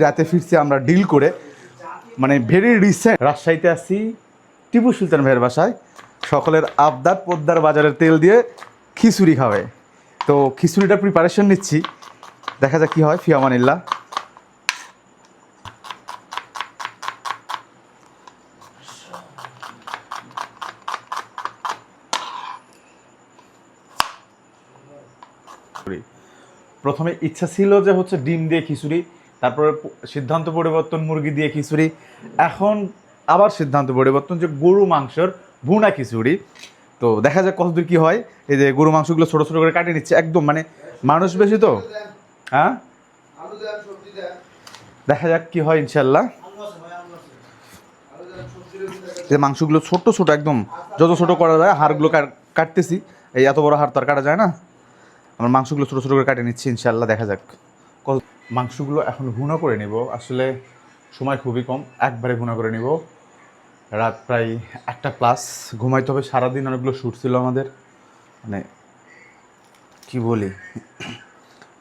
রাতে ফিরছি আমরা ডিল করে, মানে ভেরি রিসেন্ট রাজশাহীতে আসছি টিপু সুলতান ভাইয়ের বাসায়। সকলের আবদার পোদ্দার বাজারের তেল দিয়ে খিচুড়ি খাওয়ায়। তো খিচুড়িটা প্রিপারেশন নিচ্ছি, দেখা যাক কী হয়। ফি আমানিল্লাহ। প্রথমে ইচ্ছা ছিল যে হচ্ছে ডিম দিয়ে খিচুড়ি, তারপরে সিদ্ধান্ত পরিবর্তন মুরগি দিয়ে খিচুড়ি, এখন আবার সিদ্ধান্ত পরিবর্তন যে গরু মাংসের ভুনা খিচুড়ি। তো দেখা যাক কতদূর কী হয়। এই যে গরু মাংসগুলো ছোটো ছোটো করে কাটিয়ে নিচ্ছে একদম, মানে মানুষ বেশি তো, হ্যাঁ দেখা যাক কী হয় ইনশাল্লাহ। যে মাংসগুলো ছোট ছোট একদম যত ছোট করা যায়, হাড়গুলো কাটতেছি। এই এত বড় হাড় তো আর কাটা যায় না, আমার মাংসগুলো ছোটো ছোটো করে কাটে নিচ্ছি ইনশাল্লাহ। দেখা যাক মাংসগুলো এখন ভুনা করে নিব, আসলে সময় খুবই কম, একবারে ভুনা করে নিব। রাত প্রায় 1টা+, ঘুমাইতে হবে। সারাদিন অনেকগুলো শ্যুট ছিল আমাদের, মানে কি বলি,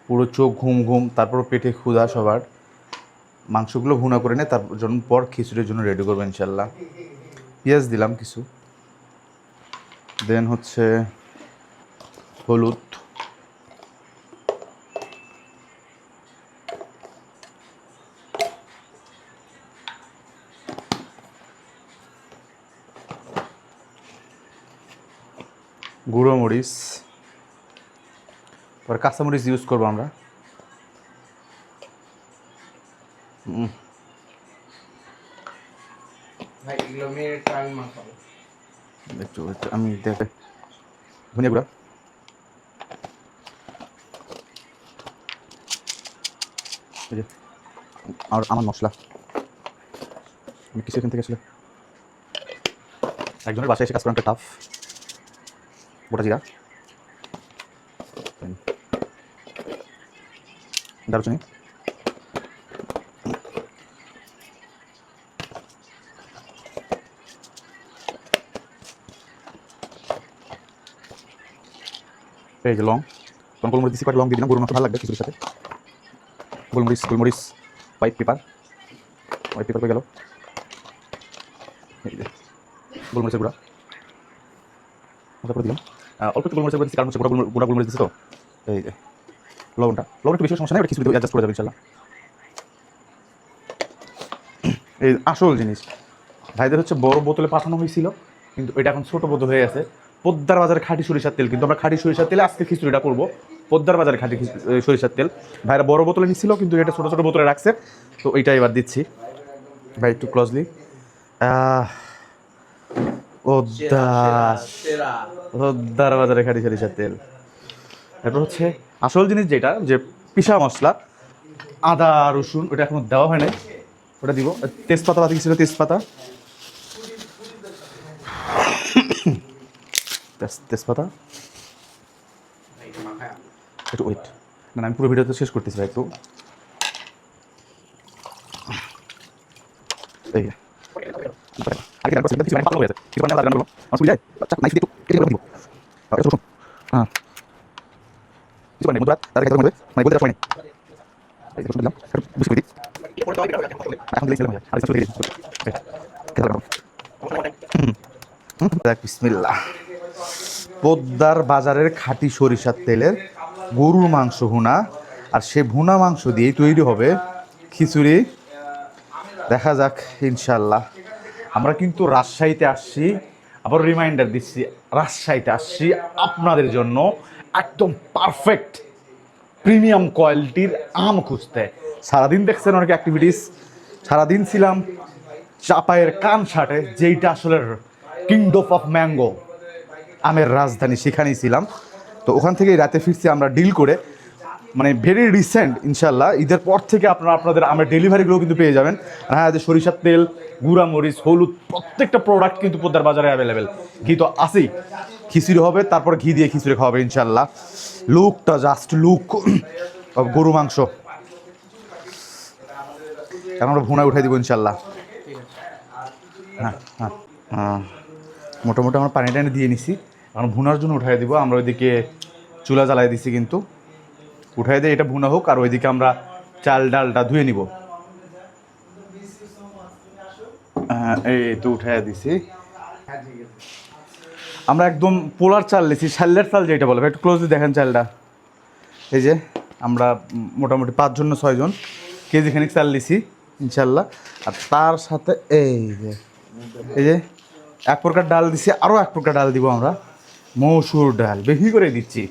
পুরো চোখ ঘুম ঘুম, তারপর পেটে ক্ষুধা সবার। মাংসগুলো ভুনা করে নিয়ে তারপর পর খিচুড়ির জন্য রেডি করবো ইনশাল্লাহ। পেঁয়াজ দিলাম কিছু, দেন হচ্ছে হলুদ, গুঁড়ো মরিচ, পরে কাঁচামরিচ ইউজ করবো আমরা। আমি দেখে ধনিয়া গুঁড়া, আর আমার মশলা আমি কিছু এখান থেকে আসলে একজনের বাসায় এসে কাজ করাটা টাফ। গোটা জিরা, দারুচিনি, এই যে লং, তখন গোলমরিচ দিচ্ছি, কয়েকটা লং দিয়ে দিলাম, গরুর মাংস ভালো লাগবে খিচুড়ির সাথে। গোলমরিচ গোলমরিচ হোয়াইট পেপার হয়ে গেল। এই যে গোলমরিচের গুঁড়া করে দিলাম, অল্প একটু গোলমরিচের গুঁড়া দিচ্ছি, কারণ হচ্ছে গোটা গোলমরিচ দিচ্ছি তো। এই যে লবণটা একটু বেশি সমস্যা নেই, ওটা খিচুড়ি অ্যাডজাস্ট করে যাবে ইনশাল্লাহ। এই আসল জিনিস ভাইদের হচ্ছে বড় বোতলে পাঠানো হয়েছিল, কিন্তু এটা এখন ছোট বোতল হয়ে গেছে। পোদ্দার বাজারে খাঁটি সরিষার তেল, কিন্তু আমরা খাঁটি সরিষার তেলে আজকে খিচুড়িটা করবো। পোদ্দার বাজারে খাঁটি সরিষার তেল ভাইরা বড় বোতলে নিচ্ছিল, কিন্তু এটা ছোটো ছোটো বোতলে রাখছে, তো এইটা এবার দিচ্ছি। ভাই একটু ক্লোজলি, পোদ্দার বাজারে খাঁটি সরিষার তেল। এরপর হচ্ছে আসল জিনিস যেটা, যে পিসা মশলা, আদা রসুন, ওটা এখনো দেওয়া হয় নাই, ওটা দিব। তেজপাতা বাতি ছিল, তেজপাতা, তেজপাতা একটু ওয়েট, না আমি পুরো ভিডিওতে শেষ করতেছি ভাই একটু। বিসমিল্লাহ। পোদ্দার বাজারের খাঁটি সরিষার তেলের গরুর মাংস ভুনা, আর সে ভুনা মাংস দিয়েই তৈরি হবে খিচুড়ি। দেখা যাক ইনশাল্লাহ। আমরা কিন্তু রাজশাহীতে আসছি, আবার রিমাইন্ডার দিচ্ছি, রাজশাহীতে আসছি আপনাদের জন্য একদম পারফেক্ট প্রিমিয়াম কোয়ালিটির আম খুঁজতে। সারাদিন দেখছেন অনেক অ্যাক্টিভিটিস, সারাদিন ছিলাম চাপায়ের কানসাটে, যেইটা আসলে কিংডম অফ ম্যাঙ্গো, আমের রাজধানী, সেখানেই ছিলাম। তো ওখান থেকেই রাতে ফিরছি আমরা ডিল করে, মানে ভেরি রিসেন্ট ইনশাল্লাহ। ঈদের পর থেকে আপনারা আপনাদের আমের ডেলিভারিগুলো কিন্তু পেয়ে যাবেন। আর হ্যাঁ, যে সরিষার তেল, গুঁড়া মরিচ, হলুদ, প্রত্যেকটা প্রোডাক্ট কিন্তু পোদ্দার বাজারে অ্যাভেলেবেল। ঘি তো আসেই, খিচুড়ি হবে, তারপর ঘি দিয়ে খিচুড়ি খাওয়াবে ইনশাল্লাহ। লুকটা জাস্ট লুক অফ গরু মাংস। এখন আমরা ভুনা উঠাই দিব ইনশাল্লাহ। হ্যাঁ হ্যাঁ হ্যাঁ, মোটামুটি আমরা পানি টানি দিয়ে নিছি, এখন ভুনার জন্য উঠাই দিব। আমরা ওইদিকে চুলা জ্বালাই দিছি, কিন্তু উঠাই দিয়ে এটা ভুনা হোক, আর ওইদিকে আমরা চাল ডালটা ধুয়ে নিব। এই তো উঠাইয়া দিছি। আমরা একদম পোলার চাল নিছি, শাল্লের চাল যেটা বলে, একটু ক্লোজলি দেখেন চালটা। এই যে আমরা মোটামুটি 5 জন না 6 জন কেজি খানিক চাল নিছি ইনশাল্লাহ। আর তার সাথে এই যে 1 প্রকার ডাল দিছি, আরও 1 প্রকার ডাল দিব আমরা, মসুর ডাল বেশি করে দিচ্ছি।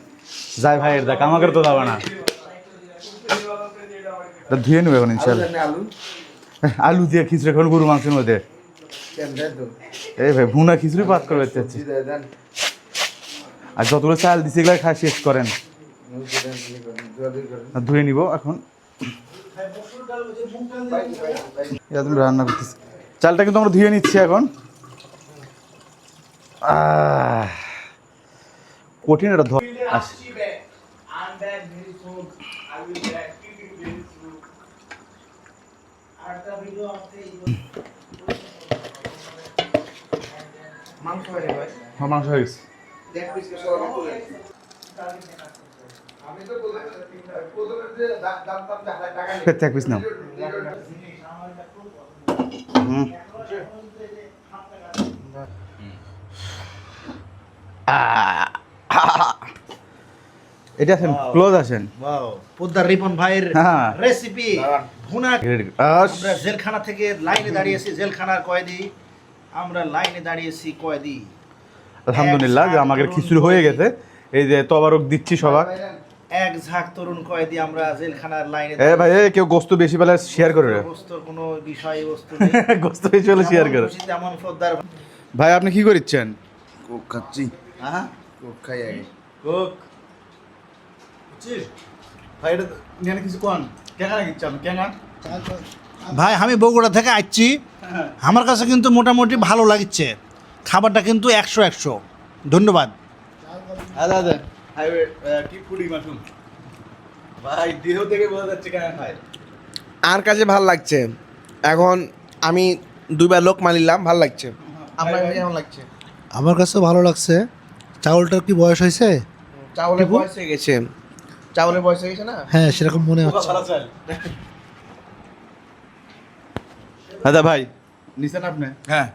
যাই ভাইয়ের দেখ, আমাকে তো যাবে না, ধুয়ে নেবে এখন ইনশাল্লাহ। আলু দিয়ে খিচুড়ি এখন গরু মাংসের মধ্যে এই ভাই ভুনা খিচুড়ি পাত করে চাচ্ছি। আর যতগুলো চাল দিছি এগুলো খাই শেষ করেন, ধুয়ে নিব এখন। তুমি রান্না করতেছি, চালটা কিন্তু আমরা ধুয়ে নিচ্ছি এখন। কঠিন এটা ধর। মাংস হয়ে গেছে। এক পিস নাও। এটা আছেন, ক্লোজ আছেন। পোদ্দার রিপন ভাইয়ের রেসিপি ভুনা। আমরা জেলখানা থেকে লাইনে দাঁড়িয়েছি, জেলখানার কয়েদি, আমরা লাইনে দাঁড়িয়েছি কয়েদি। আলহামদুলিল্লাহ যে আমাদের খিচুড়ি হয়ে গেছে। এই যে তবারক দিচ্ছি সবার। এক ঝাঁক তরুণ কয়েদি আমরা জেলখানার লাইনে। ভাই কেউ গোস্ত বেশি পেলে শেয়ার করে, গোস্তর কোনো বিষয় বস্তু গোস্ত বেশি হলে শেয়ার করে। যেমন পোদ্দার ভাই আপনি কি করিচ্ছেন? কোক খাচ্ছি। হ্যাঁ কোক খাই আগে। কোক ভাই এটা নিয়ে কিছু কোন কেনা কিচ্ছাম কেনা। ভাই আমি বগুড়া থেকে আসছি, আমার কাছে কিন্তু মোটামুটি ভালো লাগছে খাবারটা, কিন্তু 100 ধন্যবাদ। আদা আদা ভাই কি ফুডি মাশরুম ভাই দেহ থেকে বোঝা যাচ্ছে কেন ভাই। আর কাছে ভাল লাগছে, এখন আমি 2বার লোক মানিলাম, ভাল লাগছে। আপনার কাছে কেমন লাগছে? আমার কাছে ভালো লাগছে। চাউলটার কি বয়স হয়েছে? চাউলের বয়স হয়ে গেছে, চাউলের বয়স হয়ে গেছে না? হ্যাঁ সেরকম মনে হচ্ছে। দাদা ভাই নিছেন আপনি? হ্যাঁ